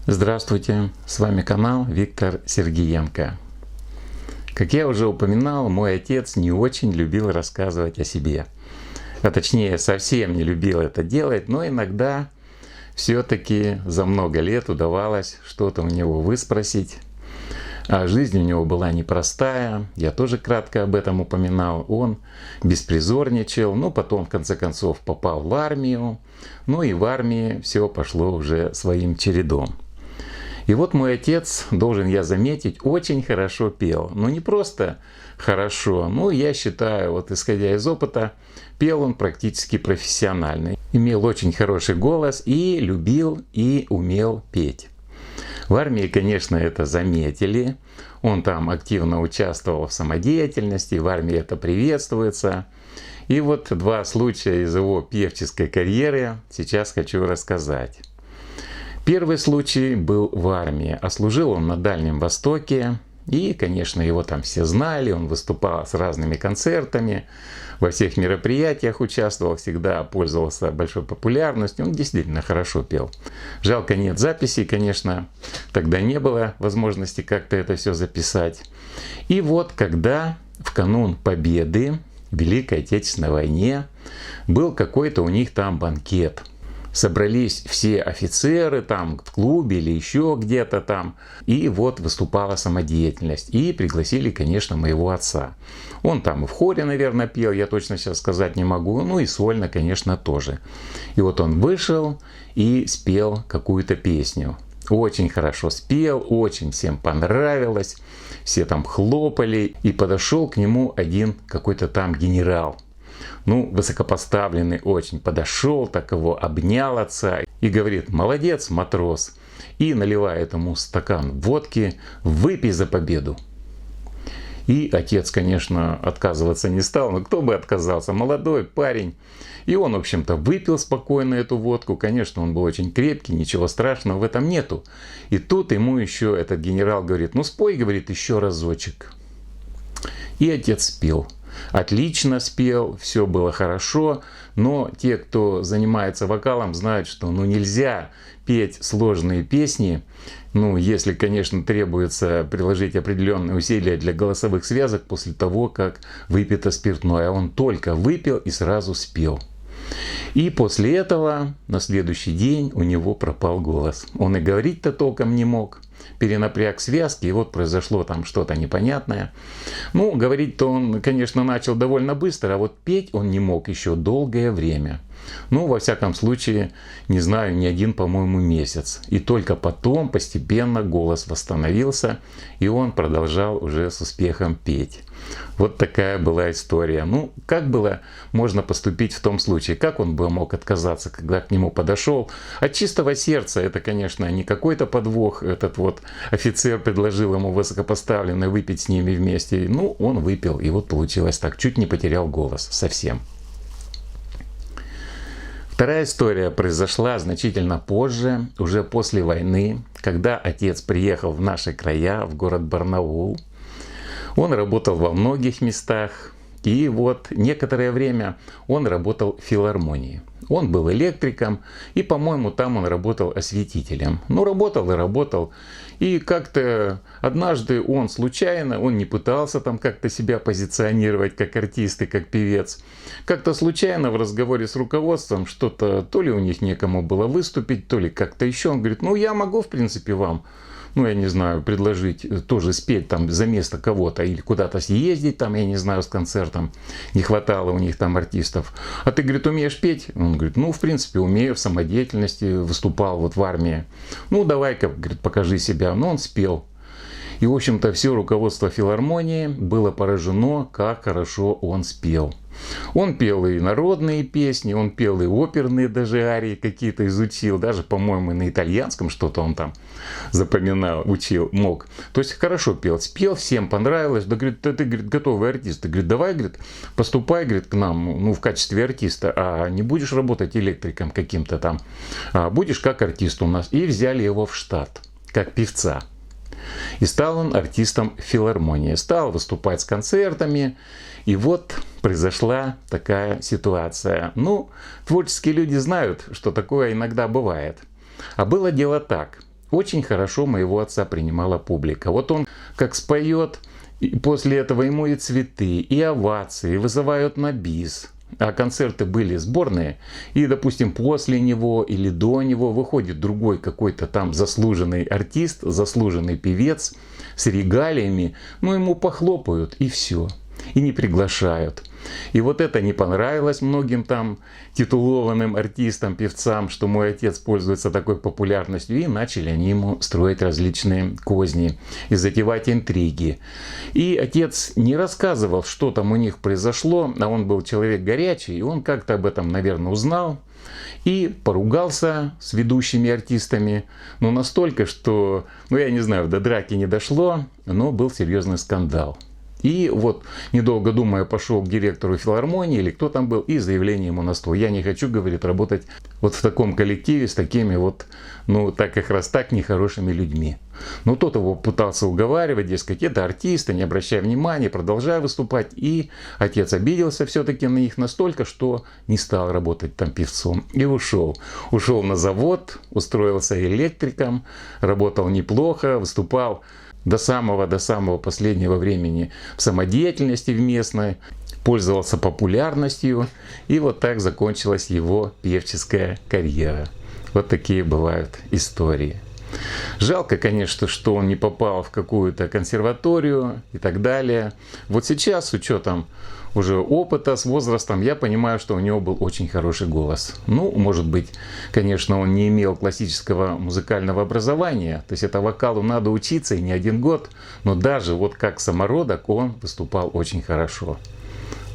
Здравствуйте, с вами канал Виктор Сергиенко. Как я уже упоминал, мой отец не очень любил рассказывать о себе. А точнее, совсем не любил это делать, но иногда все-таки за много лет удавалось что-то у него выспросить. А жизнь у него была непростая, я тоже кратко об этом упоминал. Он беспризорничал, но потом в конце концов попал в армию. Ну и в армии все пошло уже своим чередом. И вот мой отец, должен я заметить, очень хорошо пел. Но не просто хорошо, но я считаю, вот исходя из опыта, пел он практически профессионально. Имел очень хороший голос и любил и умел петь. В армии, конечно, это заметили. Он там активно участвовал в самодеятельности, в армии это приветствуется. И вот два случая из его певческой карьеры сейчас хочу рассказать. Первый случай был в армии, а служил он на Дальнем Востоке. И, конечно, его там все знали, он выступал с разными концертами, во всех мероприятиях участвовал, всегда пользовался большой популярностью, он действительно хорошо пел. Жалко, нет записей, конечно, тогда не было возможности как-то это все записать. И вот, когда в канун Победы в Великой Отечественной войне был какой-то у них там банкет. Собрались все офицеры там в клубе или еще где-то там. И вот выступала самодеятельность. И пригласили, конечно, моего отца. Он там и в хоре, наверное, пел, я точно сейчас сказать не могу. Ну и сольно, конечно, тоже. И вот он вышел и спел какую-то песню. Очень хорошо спел, очень всем понравилось. Все там хлопали. И подошел к нему один какой-то там генерал. Ну, высокопоставленный очень, подошел, так его обнял отца и говорит: молодец, матрос. И наливает ему стакан водки: выпей за победу. И отец, конечно, отказываться не стал, но кто бы отказался, молодой парень. И он, в общем-то, выпил спокойно эту водку. Конечно, он был очень крепкий, ничего страшного в этом нету. И тут ему еще этот генерал говорит: ну спой, говорит, еще разочек. И отец спел. Отлично спел, все было хорошо, но те, кто занимается вокалом, знают, что нельзя петь сложные песни, если, конечно, требуется приложить определенные усилия для голосовых связок после того, как выпито спиртное. А он только выпил и сразу спел. И после этого на следующий день у него пропал голос. Он и говорить-то толком не мог. Перенапряг связки, и вот произошло там что-то непонятное. Говорить-то он, конечно, начал довольно быстро, а вот петь он не мог еще долгое время. Во всяком случае, не знаю, ни один, по-моему, месяц. И только потом постепенно голос восстановился, и он продолжал уже с успехом петь. Вот такая была история. Как было можно поступить в том случае? Как он бы мог отказаться, когда к нему подошел? От чистого сердца, это, конечно, не какой-то подвох. Этот вот офицер предложил ему высокопоставленный выпить с ними вместе. Он выпил, и вот получилось так. Чуть не потерял голос совсем. Вторая история произошла значительно позже, уже после войны, когда отец приехал в наши края, в город Барнаул. Он работал во многих местах, и вот некоторое время он работал в филармонии. Он был электриком, и, по-моему, там он работал осветителем. Работал и работал. И как-то однажды он случайно, он не пытался там как-то себя позиционировать как артист и как певец. Как-то случайно в разговоре с руководством что-то, то ли у них некому было выступить, то ли как-то еще. Он говорит: я могу, в принципе, вам, я не знаю, предложить тоже спеть там за место кого-то или куда-то съездить там, я не знаю, с концертом. Не хватало у них там артистов. А ты, говорит, умеешь петь? Он говорит: в принципе, умею, в самодеятельности выступал вот в армии. Давай-ка, говорит, покажи себя. Он спел. И, в общем-то, все руководство филармонии было поражено, как хорошо он спел. Он пел и народные песни, он пел и оперные даже арии какие-то изучил. Даже, по-моему, на итальянском что-то он там запоминал, учил, мог. То есть хорошо пел. Спел, всем понравилось. Да, говорит, ты, говорит, готовый артист. Ты, говорит, давай, говорит, поступай, говорит, к нам, в качестве артиста. А не будешь работать электриком каким-то там, а будешь как артист у нас. И взяли его в штат, как певца. И стал он артистом филармонии. Стал выступать с концертами. И вот произошла такая ситуация. Творческие люди знают, что такое иногда бывает. А было дело так. очень хорошо моего отца принимала публика. Вот он как споет, и после этого ему и цветы, и овации, и вызывают на бис. А концерты были сборные, и, допустим, после него или до него выходит другой какой-то там заслуженный артист, заслуженный певец с регалиями, ну ему похлопают и все, и не приглашают. И вот это не понравилось многим там титулованным артистам, певцам, что мой отец пользуется такой популярностью, и начали они ему строить различные козни и затевать интриги. И отец не рассказывал, что там у них произошло, а он был человек горячий, и он как-то об этом, наверное, узнал. И поругался с ведущими артистами, но настолько, что, ну я не знаю, до драки не дошло, но был серьезный скандал. И вот, недолго думая, пошел к директору филармонии, или кто там был, и заявление ему на стол. Я не хочу, говорит, работать вот в таком коллективе с такими вот, ну так как раз так, нехорошими людьми. Но тот его пытался уговаривать, дескать, это артисты, не обращай внимания, продолжай выступать. И отец обиделся все-таки на них настолько, что не стал работать там певцом и ушел. Ушел на завод, устроился электриком, работал неплохо, выступал до самого последнего времени в самодеятельности в местной, пользовался популярностью, и вот так закончилась его певческая карьера. Вот такие бывают истории. Жалко, конечно, что он не попал в какую-то консерваторию и так далее. Вот сейчас, с учетом уже опыта, с возрастом, я понимаю, что у него был очень хороший голос. Ну, может быть, конечно, он не имел классического музыкального образования, то есть это вокалу надо учиться и не один год, но даже вот как самородок он выступал очень хорошо.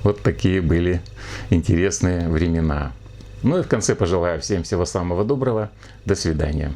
Вот такие были интересные времена. Ну и в конце пожелаю всем всего самого доброго. До свидания.